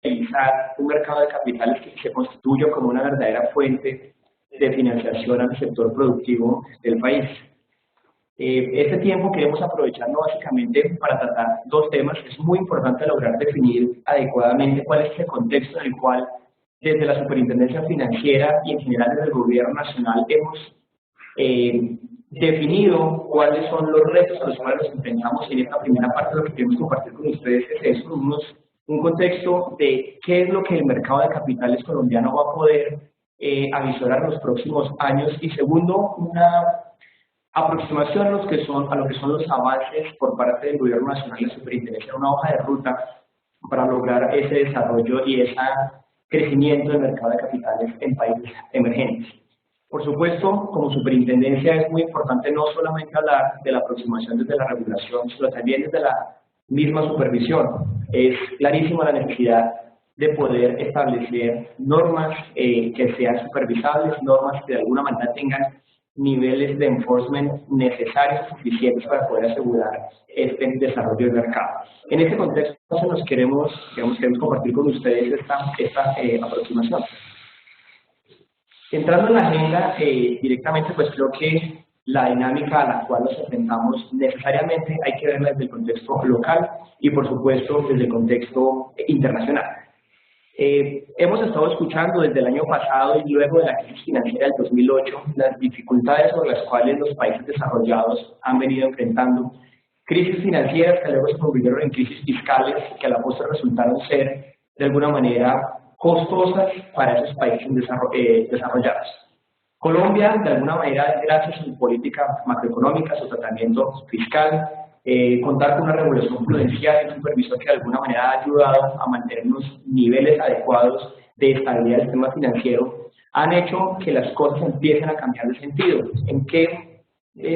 realizar un mercado de capitales que se constituya como una verdadera fuente de financiación al sector productivo del país. Este tiempo queremos aprovecharlo básicamente para tratar dos temas. Es muy importante lograr definir adecuadamente cuál es el contexto en el cual desde la Superintendencia Financiera y en general desde el Gobierno Nacional hemos definido cuáles son los retos a los cuales nos enfrentamos. En esta primera parte lo que queremos compartir con ustedes es eso, un contexto de qué es lo que el mercado de capitales colombiano va a poder avisorar en los próximos años, y segundo, una aproximación a lo que son los avances por parte del Gobierno Nacional y la Superintendencia, una hoja de ruta para lograr ese desarrollo y ese crecimiento del mercado de capitales en países emergentes. Por supuesto, como superintendencia es muy importante no solamente hablar de la aproximación desde la regulación, sino también desde la misma supervisión. Es clarísima la necesidad de poder establecer normas que sean supervisables, normas que de alguna manera tengan niveles de enforcement necesarios y suficientes para poder asegurar este desarrollo del mercado. En este contexto, nos queremos compartir con ustedes esta aproximación. Entrando en la agenda directamente, pues creo que la dinámica a la cual nos enfrentamos necesariamente hay que verla desde el contexto local y, por supuesto, desde el contexto internacional. Hemos estado escuchando desde el año pasado y luego de la crisis financiera del 2008 las dificultades sobre las cuales los países desarrollados han venido enfrentando. Crisis financieras que luego se convirtieron en crisis fiscales que a la postre resultaron ser de alguna manera costosas para esos países desarrollados. Colombia, de alguna manera, gracias a su política macroeconómica, su tratamiento fiscal, contar con una regulación prudencial y un supervisor que de alguna manera ha ayudado a mantener unos niveles adecuados de estabilidad del sistema financiero, han hecho que las cosas empiecen a cambiar de sentido. ¿En qué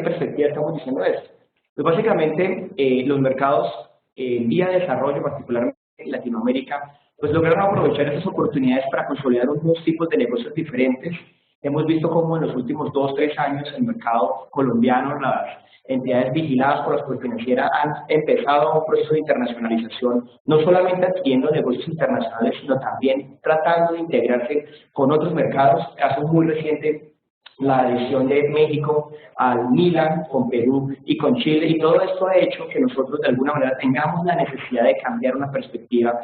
perspectiva estamos diciendo esto? Pues básicamente los mercados en vía de desarrollo, particularmente en Latinoamérica, pues lograron aprovechar estas oportunidades para consolidar unos tipos de negocios diferentes. Hemos visto cómo en los últimos 2 o 3 años el mercado colombiano, las entidades vigiladas por la Superfinanciera han empezado un proceso de internacionalización, no solamente adquiriendo negocios internacionales, sino también tratando de integrarse con otros mercados. Caso muy reciente, la adhesión de México al MILAN, con Perú y con Chile, y todo esto ha hecho que nosotros de alguna manera tengamos la necesidad de cambiar una perspectiva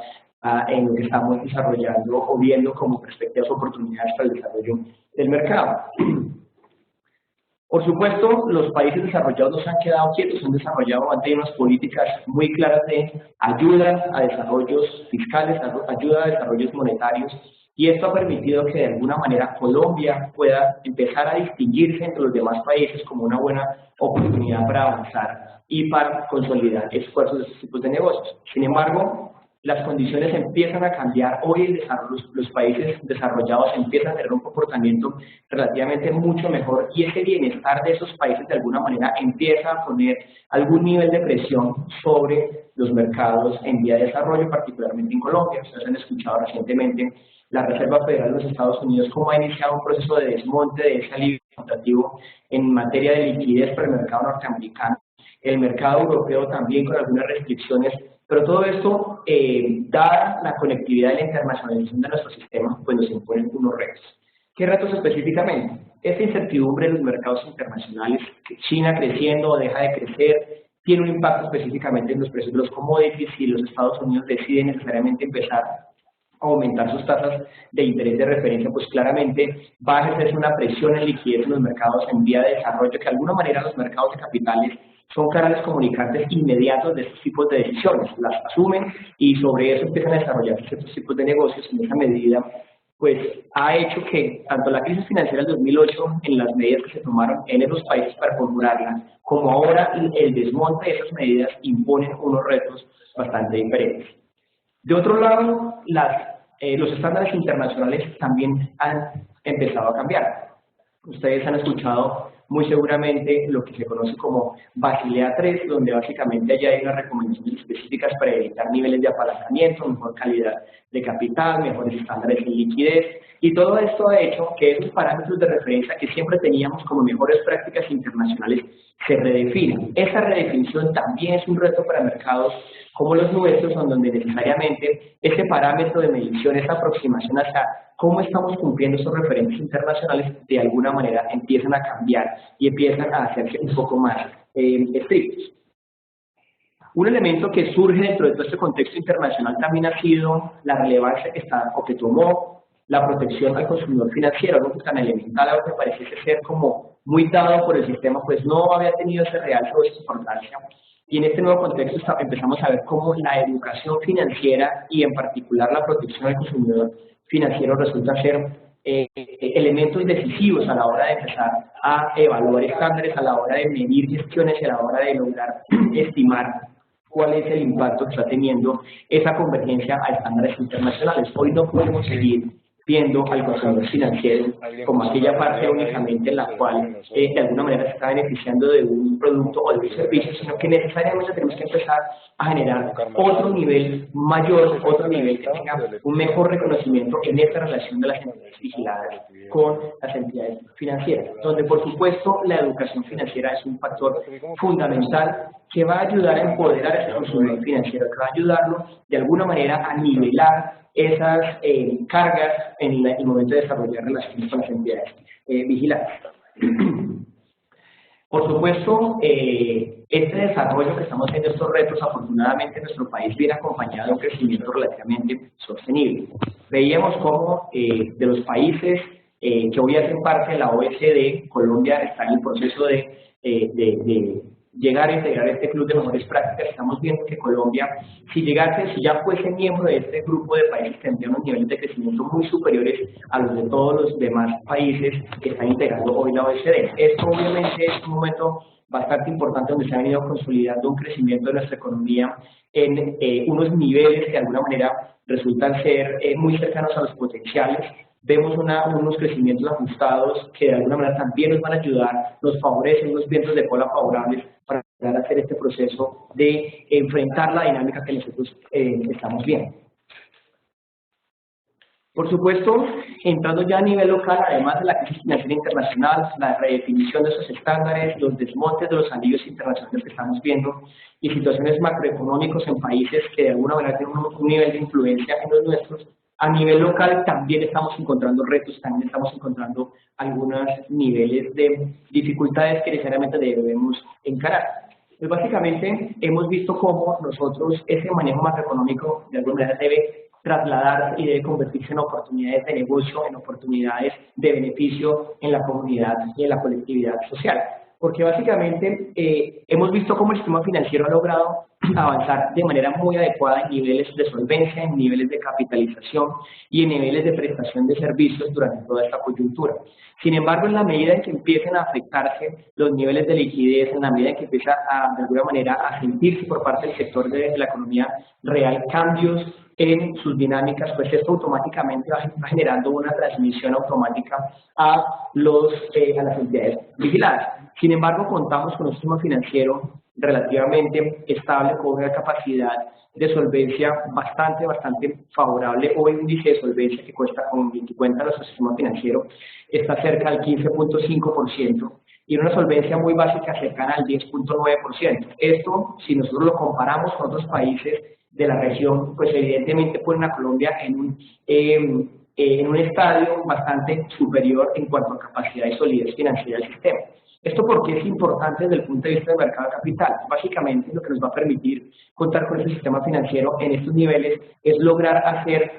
en lo que estamos desarrollando o viendo como perspectivas o oportunidades para el desarrollo del mercado. Por supuesto, los países desarrollados no se han quedado quietos, han tenido unas políticas muy claras de ayuda a desarrollos fiscales, ayuda a desarrollos monetarios, y esto ha permitido que de alguna manera Colombia pueda empezar a distinguirse entre los demás países como una buena oportunidad para avanzar y para consolidar esfuerzos de estos tipos de negocios. Sin embargo, las condiciones empiezan a cambiar. Hoy los países desarrollados empiezan a tener un comportamiento relativamente mucho mejor, y ese bienestar de esos países de alguna manera empieza a poner algún nivel de presión sobre los mercados en vía de desarrollo, particularmente en Colombia. Ustedes han escuchado recientemente la Reserva Federal de los Estados Unidos cómo ha iniciado un proceso de desmonte de ese alivio cuantitativo en materia de liquidez para el mercado norteamericano, el mercado europeo también con algunas restricciones. Pero todo esto, dada la conectividad y la internacionalización de nuestro sistema, pues nos imponen unos retos. ¿Qué retos específicamente? Esta incertidumbre en los mercados internacionales, que China creciendo o deja de crecer, tiene un impacto específicamente en los precios de los commodities. Si los Estados Unidos deciden necesariamente empezar a aumentar sus tasas de interés de referencia, pues claramente va a ejercerse una presión en liquidez en los mercados en vía de desarrollo, que de alguna manera los mercados de capitales son canales comunicantes inmediatos de estos tipos de decisiones, las asumen y sobre eso empiezan a desarrollar ciertos tipos de negocios. En esa medida, pues ha hecho que tanto la crisis financiera del 2008, en las medidas que se tomaron en esos países para formurarla, como ahora el desmonte de esas medidas imponen unos retos bastante diferentes. De otro lado, los estándares internacionales también han empezado a cambiar. Ustedes han escuchado muy seguramente lo que se conoce como Basilea III, donde básicamente allá hay unas recomendaciones específicas para evitar niveles de apalancamiento, mejor calidad de capital, mejores estándares de liquidez, y todo esto ha hecho que esos parámetros de referencia que siempre teníamos como mejores prácticas internacionales se redefinan. Esa redefinición también es un reto para mercados como los nuestros, en donde necesariamente ese parámetro de medición, esa aproximación hacia cómo estamos cumpliendo esos referentes internacionales, de alguna manera empiezan a cambiar y empiezan a hacerse un poco más estrictos. Un elemento que surge dentro de todo este contexto internacional también ha sido la relevancia que está o que tomó la protección al consumidor financiero, algo tan elemental, algo que parece ser como muy dado por el sistema, pues no había tenido ese real o esa importancia. Y en este nuevo contexto empezamos a ver cómo la educación financiera y en particular la protección al consumidor financiero resulta ser elementos decisivos a la hora de empezar a evaluar estándares, a la hora de medir gestiones y a la hora de lograr estimar cuál es el impacto que está teniendo esa convergencia a estándares internacionales. Hoy no podemos seguir viendo al consumidor financiero como aquella parte únicamente en la cual de alguna manera se está beneficiando de un producto o de un servicio, sino que necesariamente tenemos que empezar a generar otro nivel mayor, otro nivel que tenga un mejor reconocimiento en esta relación de las entidades vigiladas con las entidades financieras, donde por supuesto la educación financiera es un factor fundamental que va a ayudar a empoderar a ese consumidor financiero, que va a ayudarlo de alguna manera a nivelar esas cargas en el momento de desarrollar relaciones con las entidades vigiladas. Por supuesto, este desarrollo que estamos viendo, estos retos, afortunadamente en nuestro país viene acompañado de un crecimiento relativamente sostenible. Veíamos cómo de los países que hoy hacen parte de la OECD, Colombia está en el proceso de llegar a integrar este club de mejores prácticas. Estamos viendo que Colombia, si ya fuese miembro de este grupo de países, tendría unos niveles de crecimiento muy superiores a los de todos los demás países que están integrando hoy la OECD. Esto obviamente es un momento bastante importante donde se ha venido consolidando un crecimiento de nuestra economía en unos niveles que de alguna manera resultan ser muy cercanos a los potenciales. Vemos unos crecimientos ajustados que de alguna manera también nos van a ayudar, nos favorecen unos vientos de cola favorables para lograr hacer este proceso de enfrentar la dinámica que nosotros estamos viendo. Por supuesto, entrando ya a nivel local, además de la crisis financiera internacional, la redefinición de esos estándares, los desmontes de los anillos internacionales que estamos viendo y situaciones macroeconómicos en países que de alguna manera tienen un nivel de influencia en los nuestros, a nivel local también estamos encontrando retos, también estamos encontrando algunos niveles de dificultades que necesariamente debemos encarar. Pues básicamente hemos visto cómo nosotros ese manejo macroeconómico de alguna manera debe trasladarse y debe convertirse en oportunidades de negocio, en oportunidades de beneficio en la comunidad y en la colectividad social. Porque básicamente hemos visto cómo el sistema financiero ha logrado avanzar de manera muy adecuada en niveles de solvencia, en niveles de capitalización y en niveles de prestación de servicios durante toda esta coyuntura. Sin embargo, en la medida en que empiecen a afectarse los niveles de liquidez, en la medida en que empieza de alguna manera a sentirse por parte del sector de la economía real cambios en sus dinámicas, pues esto automáticamente va generando una transmisión automática a las entidades vigiladas. Sin embargo, contamos con un sistema financiero relativamente estable, con una capacidad de solvencia bastante favorable. Hoy un índice de solvencia que cuenta nuestro sistema financiero está cerca del 15.5% y una solvencia muy básica cercana al 10.9%. Esto, si nosotros lo comparamos con otros países de la región, pues evidentemente pone a Colombia en un estadio bastante superior en cuanto a capacidad y solidez financiera del sistema. ¿Esto por qué es importante desde el punto de vista del mercado de capital? Básicamente lo que nos va a permitir contar con ese sistema financiero en estos niveles es lograr hacer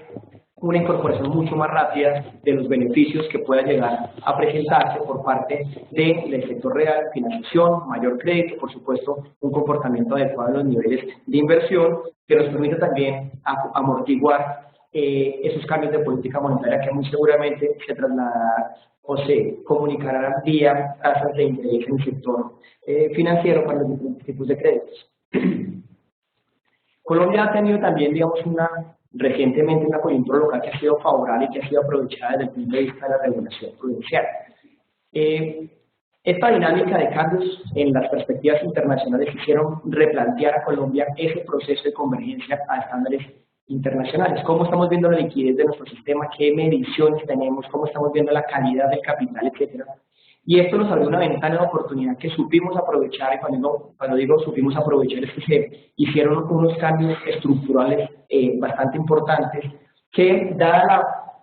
una incorporación mucho más rápida de los beneficios que pueda llegar a presentarse por parte del sector real, financiación, mayor crédito, por supuesto, un comportamiento adecuado en los niveles de inversión que nos permite también amortiguar esos cambios de política monetaria que muy seguramente se trasladarán o se comunicarán vía tasas de interés en el sector financiero para los diferentes tipos de créditos. Colombia ha tenido también, digamos, recientemente una coyuntura local que ha sido favorable y que ha sido aprovechada desde el punto de vista de la regulación prudencial. Esta dinámica de cambios en las perspectivas internacionales hicieron replantear a Colombia ese proceso de convergencia a estándares internacionales. ¿Cómo estamos viendo la liquidez de nuestro sistema? ¿Qué mediciones tenemos? ¿Cómo estamos viendo la calidad del capital, etcétera? Y esto nos abrió una ventana de oportunidad que supimos aprovechar, y cuando digo supimos aprovechar es que se hicieron unos cambios estructurales bastante importantes que, dada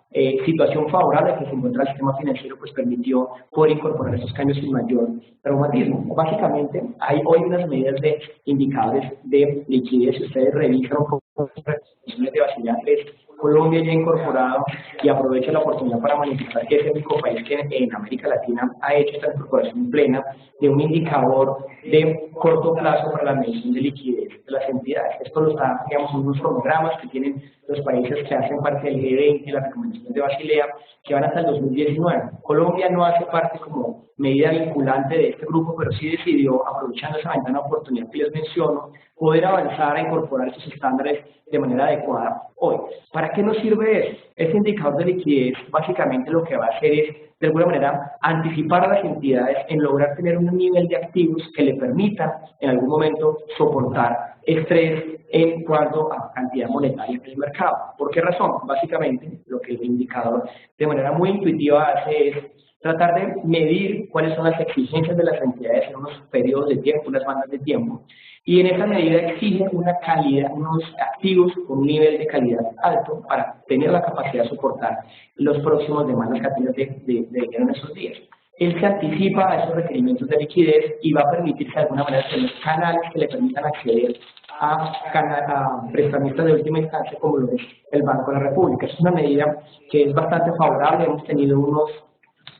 la situación favorable que se encuentra el sistema financiero, pues permitió poder incorporar esos cambios sin mayor traumatismo. Básicamente, hay hoy unas medidas de indicadores de liquidez. Si ustedes revisan un poco las recomendaciones de Basilea III, Colombia ya ha incorporado, y aprovecha la oportunidad para manifestar que es el único país que en América Latina ha hecho esta incorporación plena de un indicador de corto plazo para la medición de liquidez de las entidades. Esto lo está, digamos, en unos cronogramas que tienen los países que hacen parte del G20, las recomendaciones de Basilea, que van hasta el 2019. Colombia no hace parte como medida vinculante de este grupo, pero sí decidió, aprovechando esa ventana de oportunidad que les menciono, poder avanzar a incorporar esos estándares de manera adecuada hoy. ¿Para qué nos sirve eso? Este indicador de liquidez básicamente lo que va a hacer es, de alguna manera, anticipar a las entidades en lograr tener un nivel de activos que le permita en algún momento soportar estrés en cuanto a cantidad monetaria del mercado. ¿Por qué razón? Básicamente, lo que el indicador de manera muy intuitiva hace es tratar de medir cuáles son las exigencias de las entidades en unos periodos de tiempo, unas bandas de tiempo, y en esa medida exige una calidad, unos activos con un nivel de calidad alto para tener la capacidad de soportar los próximos demandas que tengan de dinero en esos días. Él se anticipa a esos requerimientos de liquidez y va a permitirse de alguna manera tener canales que le permitan acceder a prestamistas de última instancia como lo es el Banco de la República. Es una medida que es bastante favorable. Hemos tenido unos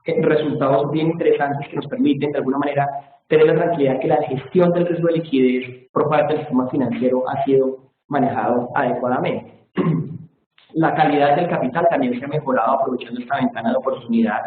resultados bien interesantes que nos permiten de alguna manera tener la tranquilidad que la gestión del riesgo de liquidez por parte del sistema financiero ha sido manejado adecuadamente. La calidad del capital también se ha mejorado aprovechando esta ventana de oportunidad,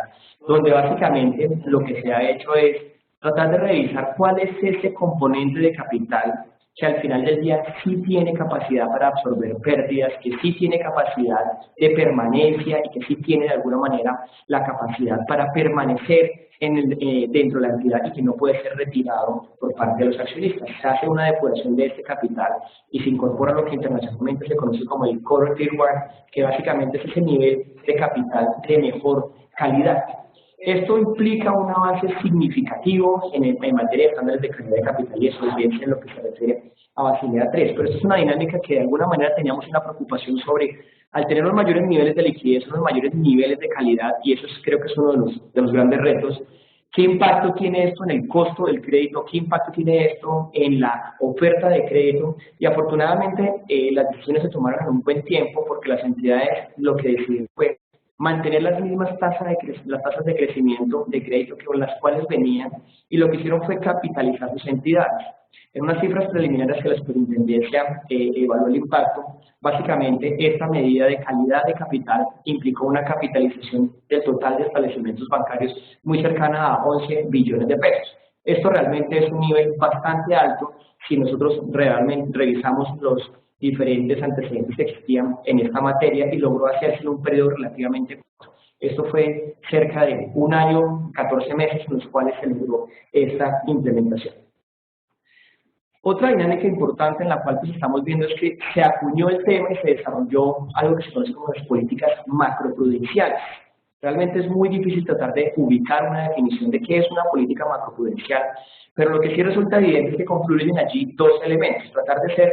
donde básicamente lo que se ha hecho es tratar de revisar cuál es ese componente de capital que al final del día sí tiene capacidad para absorber pérdidas, que sí tiene capacidad de permanencia y que sí tiene de alguna manera la capacidad para permanecer dentro de la entidad y que no puede ser retirado por parte de los accionistas. Se hace una depuración de este capital y se incorpora lo que internacionalmente se conoce como el Core Tier 1, que básicamente es ese nivel de capital de mejor calidad. Esto implica un avance significativo en materia de estándares de calidad de capital y solvencia en lo que se refiere a Basilea III, pero esta es una dinámica que de alguna manera teníamos una preocupación sobre, al tener los mayores niveles de liquidez, los mayores niveles de calidad, y eso creo que es uno de los grandes retos. ¿Qué impacto tiene esto en el costo del crédito? ¿Qué impacto tiene esto en la oferta de crédito? Y afortunadamente las decisiones se tomaron en un buen tiempo porque las entidades lo que decidieron fue mantener las mismas tasas de crecimiento de crédito con las cuales venían, y lo que hicieron fue capitalizar sus entidades. En unas cifras preliminares que la superintendencia evaluó el impacto, básicamente esta medida de calidad de capital implicó una capitalización del total de establecimientos bancarios muy cercana a 11 billones de pesos. Esto realmente es un nivel bastante alto si nosotros realmente revisamos los diferentes antecedentes que existían en esta materia, y logró hacerse en un periodo relativamente corto. Esto fue cerca de 1 año, 14 meses en los cuales se logró esta implementación. Otra dinámica importante en la cual pues estamos viendo es que se acuñó el tema y se desarrolló algo que se conoce como las políticas macroprudenciales. Realmente es muy difícil tratar de ubicar una definición de qué es una política macroprudencial, pero lo que sí resulta evidente es que confluyen allí dos elementos: tratar de ser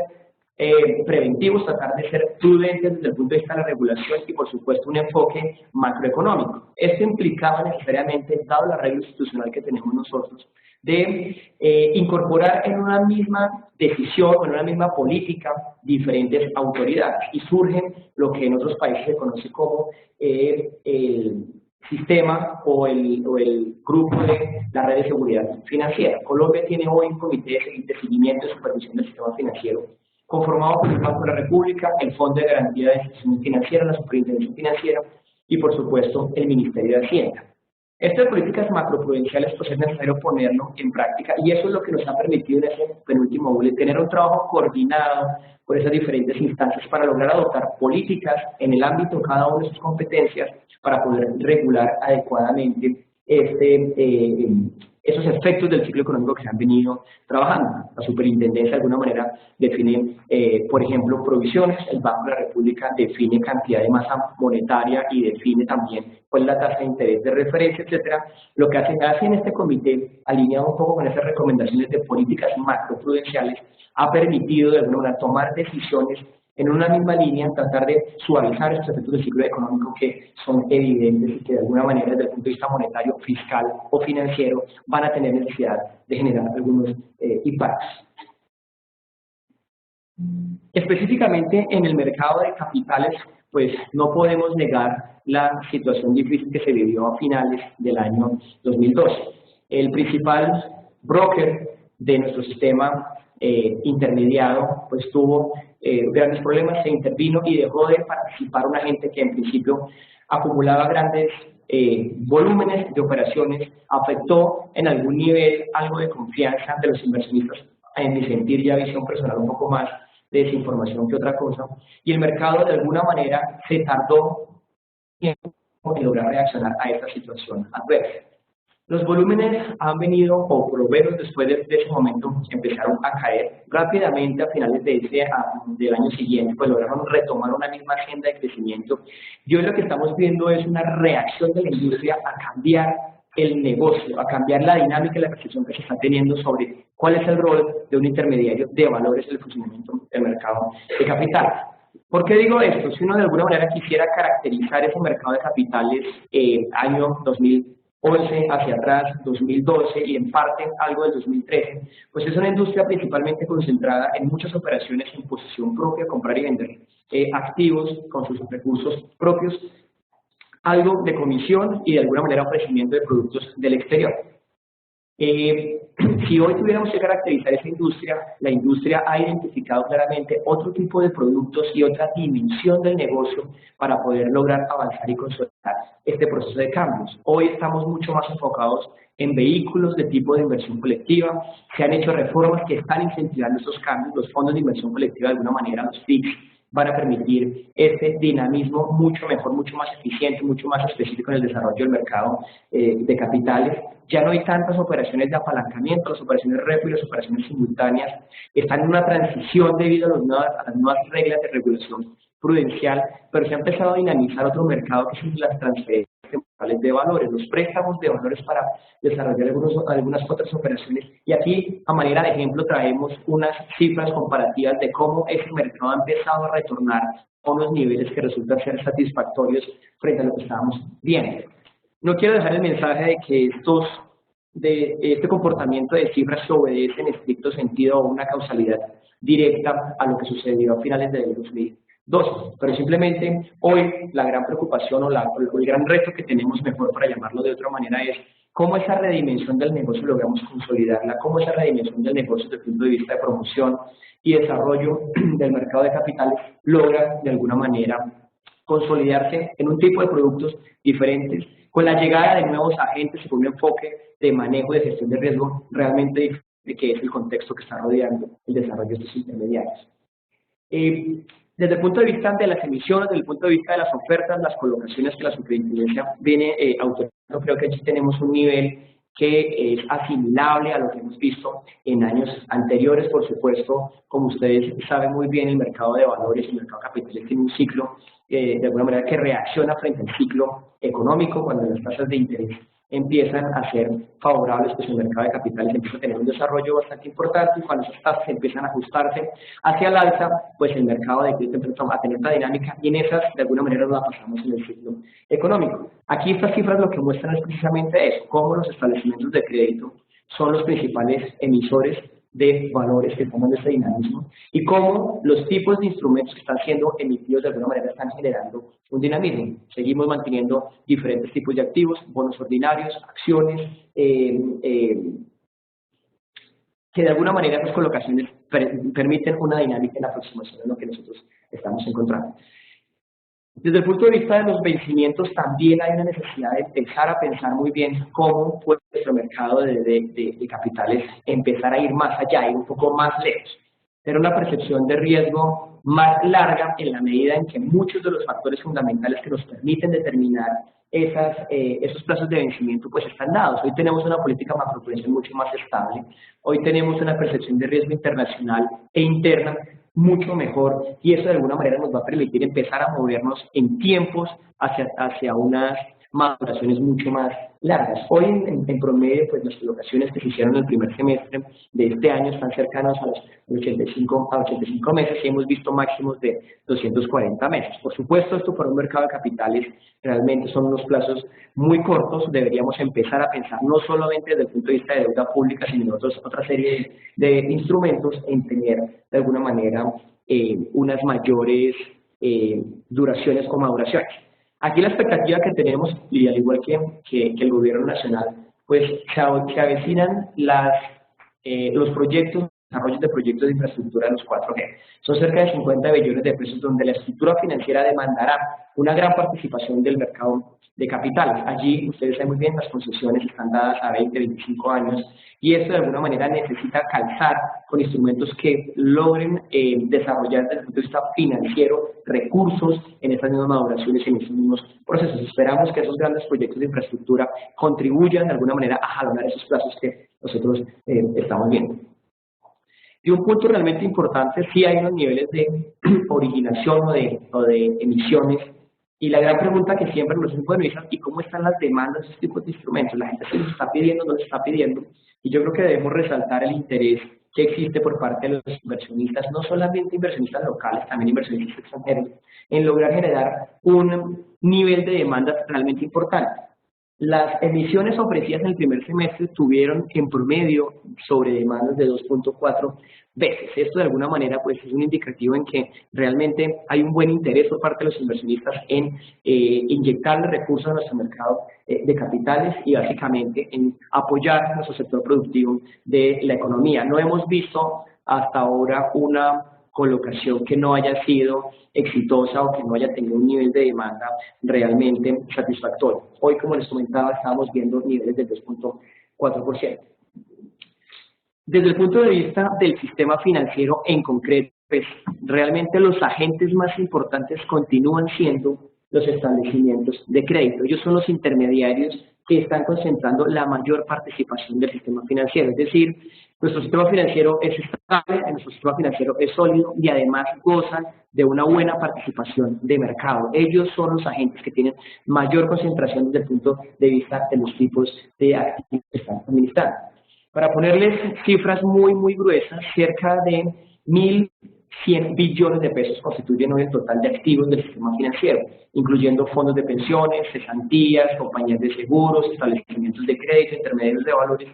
preventivos, tratar de ser prudentes desde el punto de vista de la regulación y, por supuesto, un enfoque macroeconómico. Esto implicaba necesariamente, dado la regla institucional que tenemos nosotros, de incorporar en una misma decisión o en una misma política diferentes autoridades, y surgen lo que en otros países se conoce como el sistema o el grupo de la red de seguridad financiera. Colombia tiene hoy un comité de seguimiento y supervisión del sistema financiero conformado por el Banco de la República, el Fondo de Garantía de Instituciones Financieras, la Superintendencia Financiera y, por supuesto, el Ministerio de Hacienda. Estas políticas macroprudenciales pues es necesario ponerlo en práctica, y eso es lo que nos ha permitido en ese penúltimo bullet tener un trabajo coordinado por esas diferentes instancias para lograr adoptar políticas en el ámbito de cada una de sus competencias para poder regular adecuadamente esos efectos del ciclo económico que se han venido trabajando. La superintendencia de alguna manera define, por ejemplo, provisiones, el Banco de la República define cantidad de masa monetaria y define también cuál es la tasa de interés de referencia, etcétera. Lo que hace en este comité, alineado un poco con esas recomendaciones de políticas macroprudenciales, ha permitido de alguna manera tomar decisiones en una misma línea, tratar de suavizar estos efectos del ciclo económico que son evidentes y que de alguna manera desde el punto de vista monetario, fiscal o financiero van a tener necesidad de generar algunos impactos. Específicamente en el mercado de capitales, pues no podemos negar la situación difícil que se vivió a finales del año 2012. El principal broker de nuestro sistema intermediado pues tuvo grandes problemas, se intervino y dejó de participar una gente que en principio acumulaba grandes volúmenes de operaciones, afectó en algún nivel algo de confianza de los inversionistas, en mi sentir ya visión personal un poco más de desinformación que otra cosa, y el mercado de alguna manera se tardó tiempo en lograr reaccionar a esta situación adversa. Los volúmenes han venido, o por lo menos después de ese momento, empezaron a caer rápidamente a finales del año siguiente, pues lograron retomar una misma senda de crecimiento. Y hoy lo que estamos viendo es una reacción de la industria a cambiar el negocio, a cambiar la dinámica y la percepción que se está teniendo sobre cuál es el rol de un intermediario de valores en el funcionamiento del mercado de capital. ¿Por qué digo esto? Si uno de alguna manera quisiera caracterizar ese mercado de capitales año 2011 hacia atrás, 2012 y en parte algo del 2013, pues es una industria principalmente concentrada en muchas operaciones en posición propia, comprar y vender activos con sus recursos propios, algo de comisión y de alguna manera ofrecimiento de productos del exterior. Si hoy tuviéramos que caracterizar esa industria, la industria ha identificado claramente otro tipo de productos y otra dimensión del negocio para poder lograr avanzar y consolidar este proceso de cambios. Hoy estamos mucho más enfocados en vehículos de tipo de inversión colectiva, se han hecho reformas que están incentivando estos cambios, los fondos de inversión colectiva de alguna manera, los FIX, van a permitir este dinamismo mucho mejor, mucho más eficiente, mucho más específico en el desarrollo del mercado de capitales. Ya no hay tantas operaciones de apalancamiento, las operaciones repo y las operaciones simultáneas están en una transición debido a las nuevas reglas de regulación prudencial, pero se ha empezado a dinamizar otro mercado que es las transferencias temporales de valores, los préstamos de valores para desarrollar algunas otras operaciones. Y aquí, a manera de ejemplo, traemos unas cifras comparativas de cómo ese mercado ha empezado a retornar a unos niveles que resultan ser satisfactorios frente a lo que estábamos viendo. No quiero dejar el mensaje de que este comportamiento de cifras se obedece en estricto sentido a una causalidad directa a lo que sucedió a finales del 2012, pero simplemente hoy la gran preocupación o el gran reto que tenemos, mejor para llamarlo de otra manera, es cómo esa redimensión del negocio logramos consolidarla, cómo esa redimensión del negocio desde el punto de vista de promoción y desarrollo del mercado de capitales logra de alguna manera consolidarse en un tipo de productos diferentes, con la llegada de nuevos agentes y con un enfoque de manejo y de gestión de riesgo realmente diferente, que es el contexto que está rodeando el desarrollo de estos intermediarios. Desde el punto de vista de las emisiones, desde el punto de vista de las ofertas, las colocaciones que la superintendencia viene autorizando, creo que aquí tenemos un nivel que es asimilable a lo que hemos visto en años anteriores. Por supuesto, como ustedes saben muy bien, el mercado de valores y el mercado de capitales tiene un ciclo de alguna manera que reacciona frente al ciclo económico cuando las tasas de interés empiezan a ser favorables, pues el mercado de capitales empieza a tener un desarrollo bastante importante y cuando esas tasas empiezan a ajustarse hacia el alza, pues el mercado de crédito empieza a tener una dinámica y en esas de alguna manera nos la pasamos en el ciclo económico. Aquí estas cifras lo que muestran es precisamente eso, cómo los establecimientos de crédito son los principales emisores de valores que toman ese dinamismo y cómo los tipos de instrumentos que están siendo emitidos de alguna manera están generando un dinamismo. Seguimos manteniendo diferentes tipos de activos, bonos ordinarios, acciones, que de alguna manera las colocaciones permiten una dinámica en la aproximación de lo que nosotros estamos encontrando. Desde el punto de vista de los vencimientos, también hay una necesidad de empezar a pensar muy bien cómo puede nuestro mercado de capitales empezar a ir más allá, ir un poco más lejos. Tener una percepción de riesgo más larga en la medida en que muchos de los factores fundamentales que nos permiten determinar esos plazos de vencimiento pues están dados. Hoy tenemos una política macroprudencial mucho más estable, hoy tenemos una percepción de riesgo internacional e interna mucho mejor, y eso de alguna manera nos va a permitir empezar a movernos en tiempos hacia unas maduraciones mucho más largas. Hoy en promedio, pues las colocaciones que se hicieron en el primer semestre de este año están cercanas a los 85 meses y hemos visto máximos de 240 meses. Por supuesto, esto para un mercado de capitales realmente son unos plazos muy cortos. Deberíamos empezar a pensar no solamente desde el punto de vista de deuda pública, sino en otra serie de instrumentos en tener de alguna manera unas mayores duraciones o maduraciones. Aquí la expectativa que tenemos, y al igual que el gobierno nacional, pues se avecinan los proyectos, desarrollos de proyectos de infraestructura de los 4G. Son cerca de 50 billones de pesos donde la estructura financiera demandará una gran participación del mercado de capitales. Allí, ustedes saben muy bien, las concesiones están dadas a 20, 25 años, y esto de alguna manera necesita calzar con instrumentos que logren desarrollar desde el punto de vista financiero recursos en estas mismas maduraciones, en estos mismos procesos. Esperamos que esos grandes proyectos de infraestructura contribuyan de alguna manera a jalonar esos plazos que nosotros estamos viendo. Y un punto realmente importante, sí hay unos niveles de originación o de emisiones, y la gran pregunta que siempre nos hacen, bueno, ¿y cómo están las demandas de este tipo de instrumentos? La gente se los está pidiendo, no los está pidiendo, y yo creo que debemos resaltar el interés que existe por parte de los inversionistas, no solamente inversionistas locales, también inversionistas extranjeros, en lograr generar un nivel de demandas realmente importante. Las emisiones ofrecidas en el primer semestre tuvieron en promedio sobredemandas de 2.4 veces. Esto de alguna manera pues es un indicativo en que realmente hay un buen interés por parte de los inversionistas en inyectarle recursos a nuestro mercado de capitales y básicamente en apoyar nuestro sector productivo de la economía. No hemos visto hasta ahora una colocación que no haya sido exitosa o que no haya tenido un nivel de demanda realmente satisfactorio. Hoy, como les comentaba, estábamos viendo niveles del 2.4%. Desde el punto de vista del sistema financiero en concreto, pues realmente los agentes más importantes continúan siendo los establecimientos de crédito. Ellos son los intermediarios que están concentrando la mayor participación del sistema financiero. Es decir, nuestro sistema financiero es estable, nuestro sistema financiero es sólido y además gozan de una buena participación de mercado. Ellos son los agentes que tienen mayor concentración desde el punto de vista de los tipos de activos que están administrando. Para ponerles cifras muy gruesas, cerca de 1.100 billones de pesos constituyen hoy el total de activos del sistema financiero, incluyendo fondos de pensiones, cesantías, compañías de seguros, establecimientos de crédito, intermediarios de valores,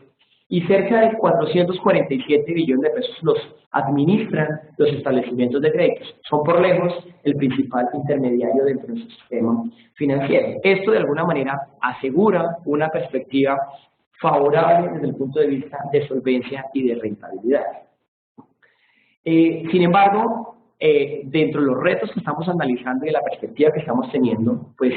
y cerca de 447 billones de pesos los administran los establecimientos de créditos. Son por lejos el principal intermediario dentro de nuestro sistema financiero. Esto de alguna manera asegura una perspectiva favorable desde el punto de vista de solvencia y de rentabilidad. Sin embargo, dentro de los retos que estamos analizando y de la perspectiva que estamos teniendo, pues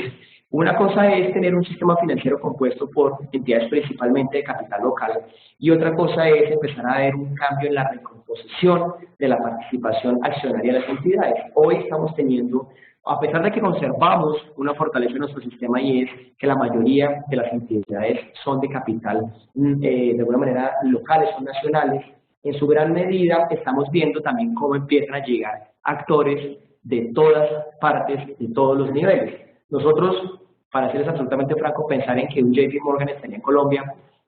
una cosa es tener un sistema financiero compuesto por entidades principalmente de capital local y otra cosa es empezar a ver un cambio en la recomposición de la participación accionaria de las entidades. Hoy estamos teniendo, a pesar de que conservamos una fortaleza en nuestro sistema y es que la mayoría de las entidades son de capital de alguna manera locales o nacionales, en su gran medida estamos viendo también cómo empiezan a llegar actores de todas partes, de todos los niveles. Nosotros, para serles absolutamente franco, pensar en que un JP Morgan estaría en Colombia,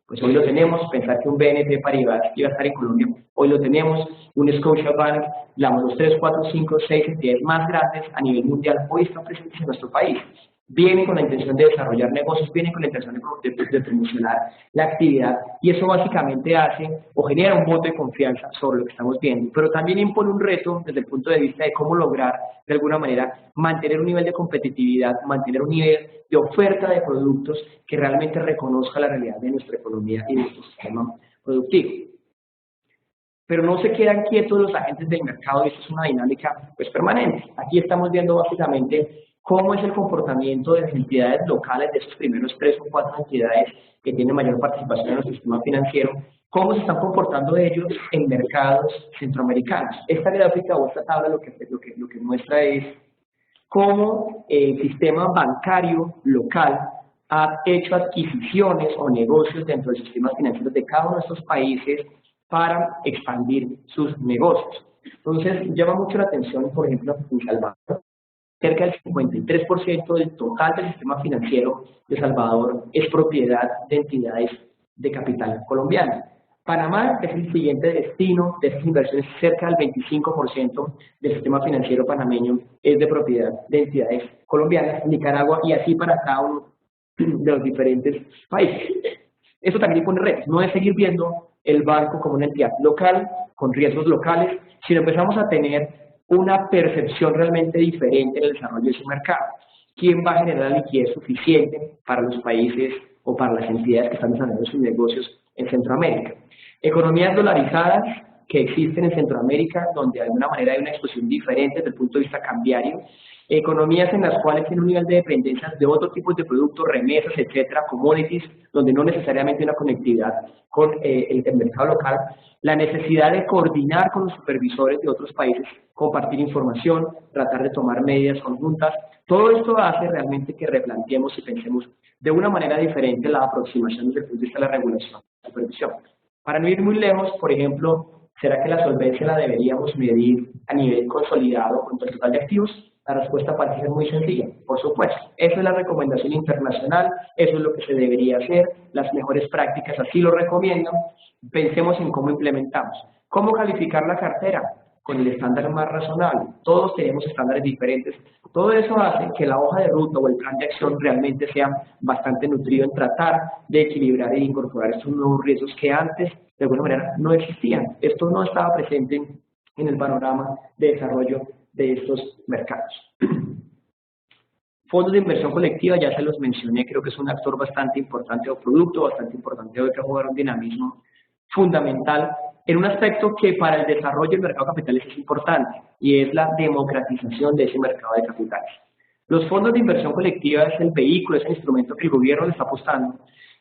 pues hoy lo tenemos. Pensar que un BNP Paribas iba a estar en Colombia, hoy lo tenemos. Un Scotiabank, los 3, 4, 5, 6 entidades más grandes a nivel mundial hoy están presentes en nuestro país. Vienen con la intención de desarrollar negocios, vienen con la intención de promocionar la actividad, y eso básicamente hace o genera un voto de confianza sobre lo que estamos viendo, pero también impone un reto desde el punto de vista de cómo lograr de alguna manera mantener un nivel de competitividad, mantener un nivel de oferta de productos que realmente reconozca la realidad de nuestra economía y de nuestro sistema productivo. Pero no se quedan quietos los agentes del mercado y eso es una dinámica pues permanente. Aquí estamos viendo básicamente cómo es el comportamiento de las entidades locales, de esos primeros 3 o 4 entidades que tienen mayor participación en el sistema financiero, cómo se están comportando ellos en mercados centroamericanos. Esta gráfica o esta tabla lo que muestra es cómo el sistema bancario local ha hecho adquisiciones o negocios dentro del sistema financiero de cada uno de estos países para expandir sus negocios. Entonces, llama mucho la atención, por ejemplo, en Salvador, cerca del 53% del total del sistema financiero de Salvador es propiedad de entidades de capital colombiano. Panamá es el siguiente destino de esas inversiones, cerca del 25% del sistema financiero panameño es de propiedad de entidades colombianas, Nicaragua y así para cada uno de los diferentes países. Eso también impone retos, no es seguir viendo el banco como una entidad local, con riesgos locales, sino empezamos a tener una percepción realmente diferente en el desarrollo de su mercado. ¿Quién va a generar la liquidez suficiente para los países o para las entidades que están desarrollando sus negocios en Centroamérica? Economías dolarizadas que existen en Centroamérica, donde de alguna manera hay una exposición diferente desde el punto de vista cambiario, economías en las cuales tienen un nivel de dependencia de otros tipos de productos, remesas, etcétera, commodities, donde no necesariamente hay una conectividad con el mercado local, la necesidad de coordinar con los supervisores de otros países, compartir información, tratar de tomar medidas conjuntas, todo esto hace realmente que replanteemos y pensemos de una manera diferente la aproximación desde el punto de vista de la regulación y la supervisión. Para no ir muy lejos, por ejemplo, ¿será que la solvencia la deberíamos medir a nivel consolidado contra el total de activos? La respuesta parece ser muy sencilla, por supuesto. Esa es la recomendación internacional, eso es lo que se debería hacer, las mejores prácticas así lo recomiendan. Pensemos en cómo implementamos. ¿Cómo calificar la cartera? Con el estándar más razonable. Todos tenemos estándares diferentes. Todo eso hace que la hoja de ruta o el plan de acción realmente sea bastante nutrido en tratar de equilibrar e incorporar estos nuevos riesgos que antes, de alguna manera, no existían. Esto no estaba presente en el panorama de desarrollo de estos mercados. Fondos de inversión colectiva, ya se los mencioné, creo que es un actor bastante importante o producto bastante importante de que jugar un dinamismo fundamental en un aspecto que para el desarrollo del mercado de capitales es importante y es la democratización de ese mercado de capitales. Los fondos de inversión colectiva es el vehículo, es el instrumento que el gobierno le está apostando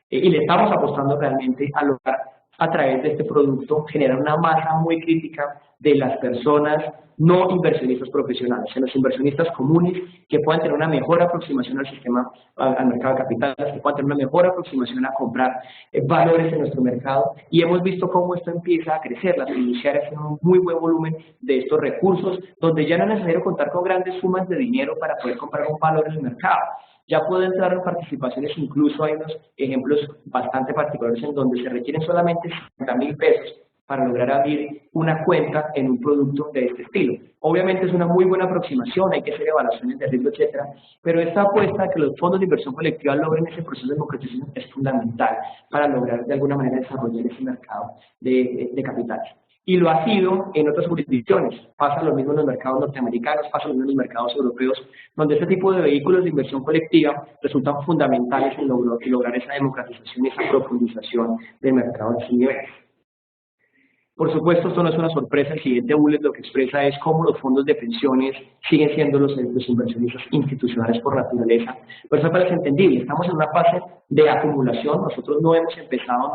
y le estamos apostando realmente a lograr a través de este producto generar una masa muy crítica de las personas no inversionistas profesionales, en los inversionistas comunes que puedan tener una mejor aproximación al sistema, al mercado de capitales, que puedan tener una mejor aproximación a comprar valores en nuestro mercado y hemos visto cómo esto empieza a crecer, las fiduciarias tienen un muy buen volumen de estos recursos donde ya no es necesario contar con grandes sumas de dinero para poder comprar un valor en el mercado. Ya puede entrar en participaciones, incluso hay unos ejemplos bastante particulares en donde se requieren solamente 50.000 pesos para lograr abrir una cuenta en un producto de este estilo. Obviamente es una muy buena aproximación, hay que hacer evaluaciones de riesgo, etcétera, pero esta apuesta a que los fondos de inversión colectiva logren ese proceso de democratización es fundamental para lograr de alguna manera desarrollar ese mercado de capitales. Y lo ha sido en otras jurisdicciones. Pasa lo mismo en los mercados norteamericanos, pasa lo mismo en los mercados europeos, donde este tipo de vehículos de inversión colectiva resultan fundamentales en lograr esa democratización y esa profundización del mercado en sus niveles. Por supuesto, esto no es una sorpresa, el siguiente bullet lo que expresa es cómo los fondos de pensiones siguen siendo los inversionistas institucionales por naturaleza, pero eso parece entendible, estamos en una fase de acumulación, nosotros no hemos empezado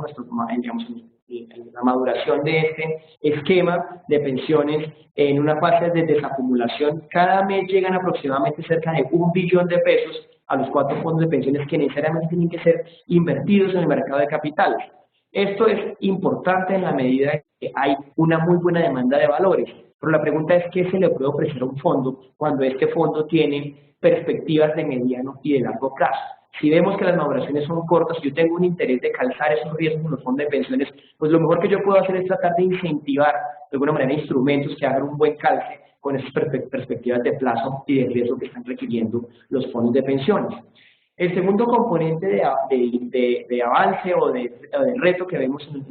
en la maduración de este esquema de pensiones en una fase de desacumulación, cada mes llegan aproximadamente cerca de 1 billón de pesos a los 4 fondos de pensiones que necesariamente tienen que ser invertidos en el mercado de capitales. Esto es importante en la medida que hay una muy buena demanda de valores, pero la pregunta es ¿qué se le puede ofrecer a un fondo cuando este fondo tiene perspectivas de mediano y de largo plazo? Si vemos que las maduraciones son cortas y yo tengo un interés de calzar esos riesgos en los fondos de pensiones, pues lo mejor que yo puedo hacer es tratar de incentivar de alguna manera instrumentos que hagan un buen calce con esas perspectivas de plazo y de riesgo que están requiriendo los fondos de pensiones. El segundo componente de avance o de reto que vemos en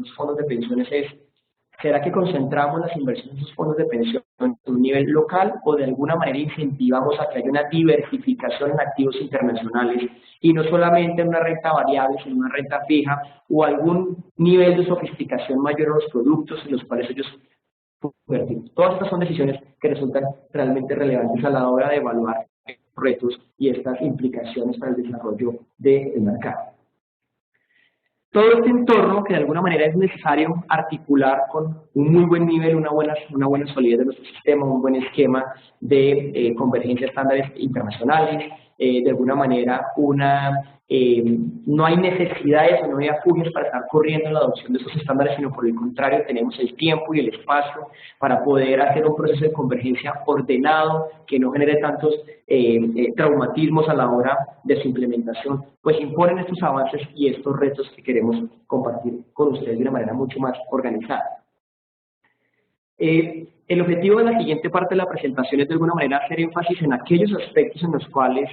los fondos de pensiones es, ¿será que concentramos las inversiones en los fondos de pensión en un nivel local o de alguna manera incentivamos a que haya una diversificación en activos internacionales y no solamente en una renta variable, sino una renta fija o algún nivel de sofisticación mayor en los productos en los cuales ellos pueden invertir? Todas estas son decisiones que resultan realmente relevantes a la hora de evaluar retos y estas implicaciones para el desarrollo del mercado. Todo este entorno que de alguna manera es necesario articular con un muy buen nivel, una buena solidez de nuestro sistema, un buen esquema de convergencia de estándares internacionales, de alguna manera no hay necesidades o no hay afugias para estar corriendo en la adopción de esos estándares, sino por el contrario tenemos el tiempo y el espacio para poder hacer un proceso de convergencia ordenado que no genere tantos traumatismos a la hora de su implementación, pues imponen estos avances y estos retos que queremos compartir con ustedes de una manera mucho más organizada. El objetivo de la siguiente parte de la presentación es de alguna manera hacer énfasis en aquellos aspectos en los cuales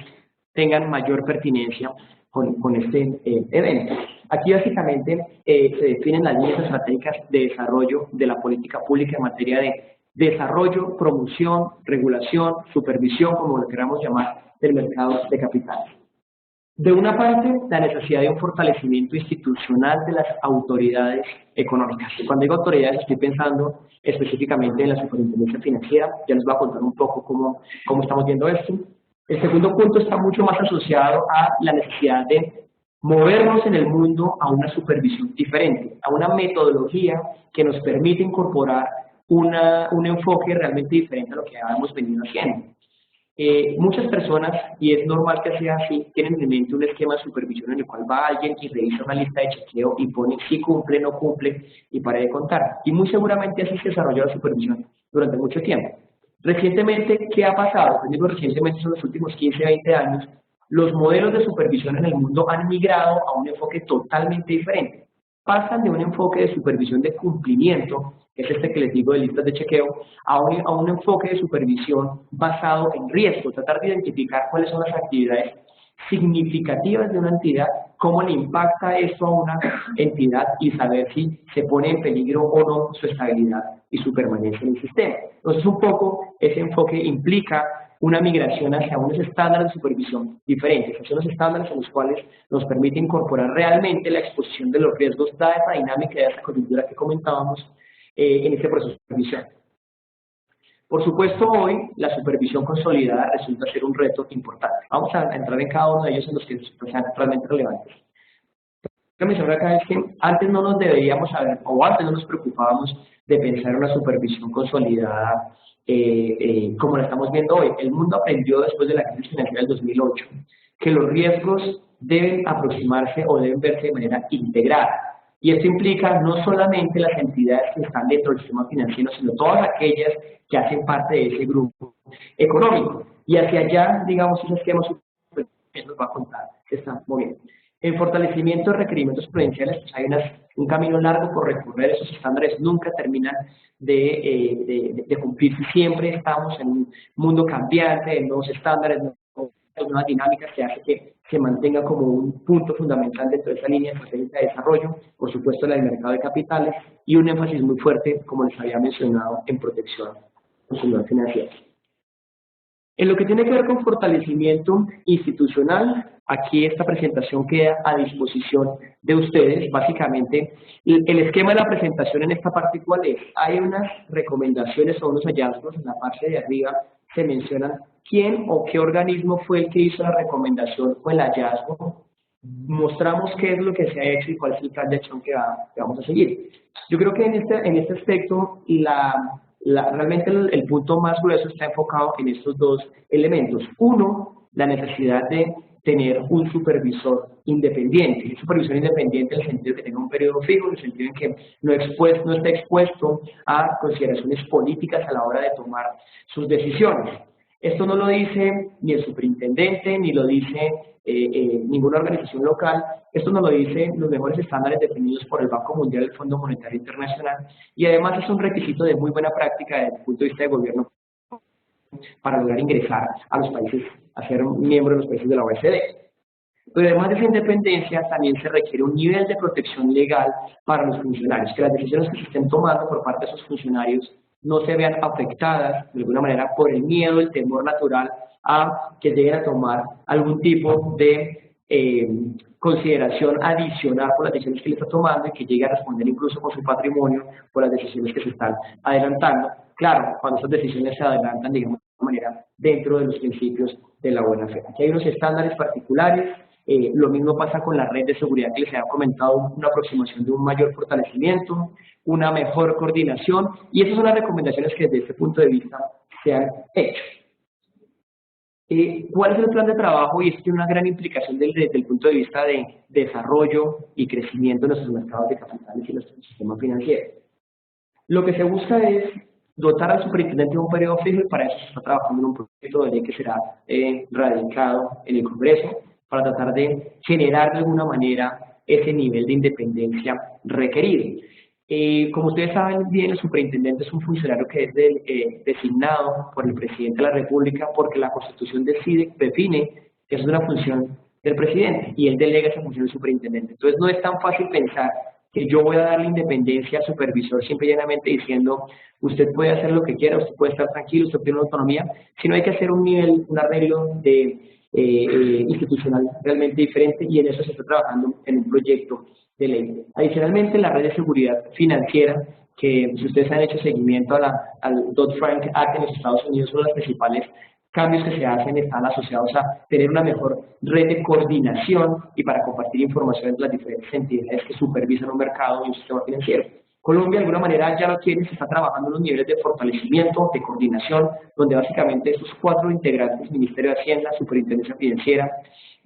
tengan mayor pertinencia con este evento. Aquí básicamente se definen las líneas estratégicas de desarrollo de la política pública en materia de desarrollo, promoción, regulación, supervisión, como lo queramos llamar, del mercado de capitales. De una parte, la necesidad de un fortalecimiento institucional de las autoridades económicas. Y cuando digo autoridades estoy pensando específicamente en la superintendencia financiera. Ya les voy a contar un poco cómo estamos viendo esto. El segundo punto está mucho más asociado a la necesidad de movernos en el mundo a una supervisión diferente, a una metodología que nos permite incorporar un enfoque realmente diferente a lo que habíamos venido haciendo. Muchas personas, y es normal que sea así, tienen en mente un esquema de supervisión en el cual va alguien y revisa una lista de chequeo y pone si cumple, no cumple y para de contar. Y muy seguramente así se desarrolló la supervisión durante mucho tiempo. Recientemente, ¿qué ha pasado? Pues digo recientemente, son los últimos 15, 20 años, los modelos de supervisión en el mundo han migrado a un enfoque totalmente diferente. Pasan de un enfoque de supervisión de cumplimiento, que es este que les digo de listas de chequeo, a un enfoque de supervisión basado en riesgo, tratar de identificar cuáles son las actividades significativas de una entidad, cómo le impacta esto a una entidad y saber si se pone en peligro o no su estabilidad y su permanencia en el sistema. Entonces, un poco ese enfoque implica una migración hacia unos estándares de supervisión diferentes, hacia unos estándares en los cuales nos permite incorporar realmente la exposición de los riesgos, dada esa dinámica de esa coyuntura que comentábamos en este proceso de supervisión. Por supuesto, hoy la supervisión consolidada resulta ser un reto importante. Vamos a entrar en cada uno de ellos en los que sean realmente relevantes. Lo que menciono acá es que antes no nos deberíamos saber, o antes no nos preocupábamos de pensar en una supervisión consolidada como la estamos viendo hoy. El mundo aprendió después de la crisis financiera del 2008 que los riesgos deben aproximarse o deben verse de manera integrada. Y esto implica no solamente las entidades que están dentro del sistema financiero, sino todas aquellas que hacen parte de ese grupo económico. Y hacia allá, digamos, ese esquema que nos va a contar, se está moviendo. En fortalecimiento de requerimientos prudenciales, pues hay un camino largo por recorrer. Esos estándares nunca terminan de cumplirse. Siempre estamos en un mundo cambiante, de nuevos estándares, nuevas dinámicas que hace que se mantenga como un punto fundamental dentro de esa línea estratégica de desarrollo, por supuesto la del mercado de capitales, y un énfasis muy fuerte, como les había mencionado, en protección consumidor financiera. En lo que tiene que ver con fortalecimiento institucional, aquí esta presentación queda a disposición de ustedes. Básicamente, el esquema de la presentación en esta parte, ¿cuál es? Hay unas recomendaciones o unos hallazgos, en la parte de arriba se mencionan quién o qué organismo fue el que hizo la recomendación o el hallazgo. Mostramos qué es lo que se ha hecho y cuál es el plan de acción que vamos a seguir. Yo creo que en este aspecto realmente el punto más grueso está enfocado en estos dos elementos. Uno, la necesidad de tener un supervisor independiente. Un supervisor independiente en el sentido de que tenga un periodo fijo, en el sentido en que no esté expuesto a consideraciones políticas a la hora de tomar sus decisiones. Esto no lo dice ni el superintendente, ni lo dice ninguna organización local. Esto nos lo dicen los mejores estándares definidos por el Banco Mundial y el Fondo Monetario Internacional. Y además es un requisito de muy buena práctica desde el punto de vista de gobierno para lograr ingresar a los países, a ser miembro de los países de la OECD. Pero además de esa independencia, también se requiere un nivel de protección legal para los funcionarios, que las decisiones que se estén tomando por parte de esos funcionarios no se vean afectadas de alguna manera por el miedo, el temor natural a que lleguen a tomar algún tipo de consideración adicional por las decisiones que le está tomando y que llegue a responder incluso con su patrimonio por las decisiones que se están adelantando. Claro, cuando esas decisiones se adelantan, digamos, de una manera dentro de los principios de la buena fe. Aquí hay unos estándares particulares. Lo mismo pasa con la red de seguridad que les había comentado, una aproximación de un mayor fortalecimiento, una mejor coordinación, y esas son las recomendaciones que desde este punto de vista se han hecho. ¿Cuál es el plan de trabajo? Y esto tiene una gran implicación desde el punto de vista de desarrollo y crecimiento de nuestros mercados de capitales y nuestro sistema financiero. Lo que se busca es dotar al superintendente de un periodo fijo, y para eso se está trabajando en un proyecto de ley que será radicado en el Congreso, para tratar de generar de alguna manera ese nivel de independencia requerido. Como ustedes saben bien, el superintendente es un funcionario que es designado por el presidente de la República, porque la Constitución define que es una función del presidente y él delega esa función al superintendente. Entonces no es tan fácil pensar que yo voy a darle independencia al supervisor simple y llanamente diciendo usted puede hacer lo que quiera, usted puede estar tranquilo, usted tiene una autonomía, sino hay que hacer un arreglo institucional realmente diferente, y en eso se está trabajando en un proyecto de ley. Adicionalmente, la red de seguridad financiera, que si ustedes han hecho seguimiento al Dodd-Frank Act en los Estados Unidos, uno de los principales cambios que se hacen están asociados a tener una mejor red de coordinación y para compartir información entre las diferentes entidades que supervisan un mercado y un sistema financiero. Colombia, de alguna manera, ya lo tiene, se está trabajando en los niveles de fortalecimiento, de coordinación, donde básicamente estos 4 integrantes, Ministerio de Hacienda, Superintendencia Financiera,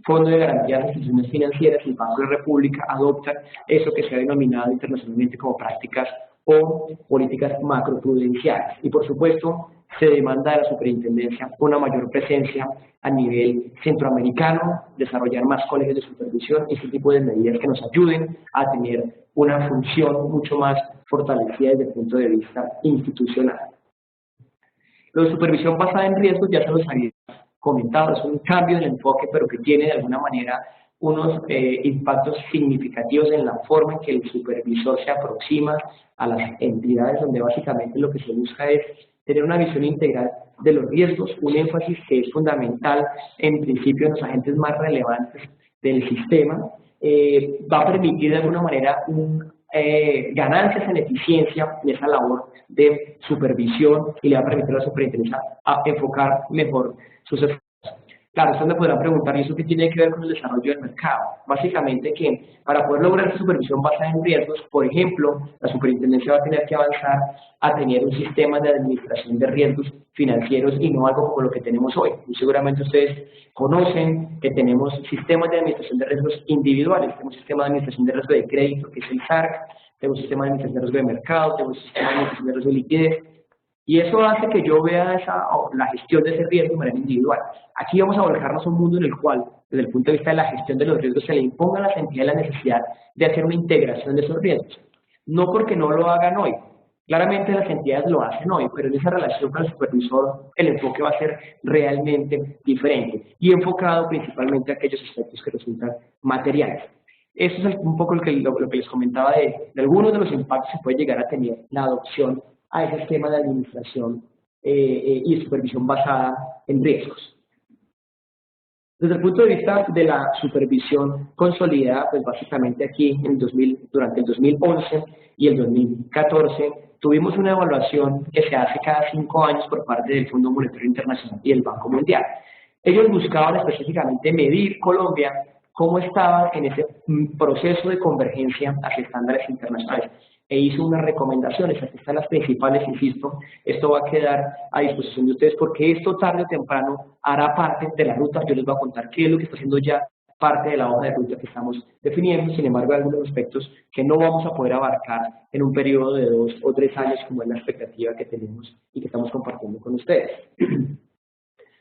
Fondo de Garantía de Instituciones Financieras y Banco de la República, adoptan eso que se ha denominado internacionalmente como prácticas o políticas macroprudenciales. Y por supuesto, se demanda de la superintendencia una mayor presencia a nivel centroamericano, desarrollar más colegios de supervisión y ese tipo de medidas que nos ayuden a tener una función mucho más fortalecida desde el punto de vista institucional. Lo de supervisión basada en riesgos ya se los había comentado, es un cambio en el enfoque, pero que tiene de alguna manera unos impactos significativos en la forma en que el supervisor se aproxima a las entidades, donde básicamente lo que se busca es tener una visión integral de los riesgos, un énfasis que es fundamental en principio en los agentes más relevantes del sistema, va a permitir de alguna manera ganancias en eficiencia en esa labor de supervisión y le va a permitir a la superintendencia a enfocar mejor sus esfuerzos. Claro, ustedes me podrán preguntar, ¿y eso qué tiene que ver con el desarrollo del mercado? Básicamente que para poder lograr esa supervisión basada en riesgos, por ejemplo, la superintendencia va a tener que avanzar a tener un sistema de administración de riesgos financieros y no algo como lo que tenemos hoy. Y seguramente ustedes conocen que tenemos sistemas de administración de riesgos individuales, tenemos un sistema de administración de riesgo de crédito, que es el SARC, tenemos un sistema de administración de riesgo de mercado, tenemos un sistema de administración de riesgo de liquidez, y eso hace que yo vea la gestión de ese riesgo de manera individual. Aquí vamos a volcarnos a un mundo en el cual, desde el punto de vista de la gestión de los riesgos, se le imponga a las entidades la necesidad de hacer una integración de esos riesgos. No porque no lo hagan hoy. Claramente las entidades lo hacen hoy, pero en esa relación con el supervisor el enfoque va a ser realmente diferente y enfocado principalmente a aquellos aspectos que resultan materiales. Eso es un poco lo que les comentaba de algunos de los impactos que puede llegar a tener la adopción a ese esquema de administración y supervisión basada en riesgos. Desde el punto de vista de la supervisión consolidada, pues básicamente aquí durante el 2011 y el 2014 tuvimos una evaluación que se hace cada 5 años por parte del Fondo Monetario Internacional y el Banco Mundial. Ellos buscaban específicamente medir Colombia cómo estaba en ese proceso de convergencia hacia estándares internacionales. E hizo unas recomendaciones, aquí están las principales, insisto, esto va a quedar a disposición de ustedes porque esto tarde o temprano hará parte de la ruta. Yo les voy a contar qué es lo que está haciendo ya parte de la hoja de ruta que estamos definiendo. Sin embargo, hay algunos aspectos que no vamos a poder abarcar en un periodo de 2 o 3 años como es la expectativa que tenemos y que estamos compartiendo con ustedes.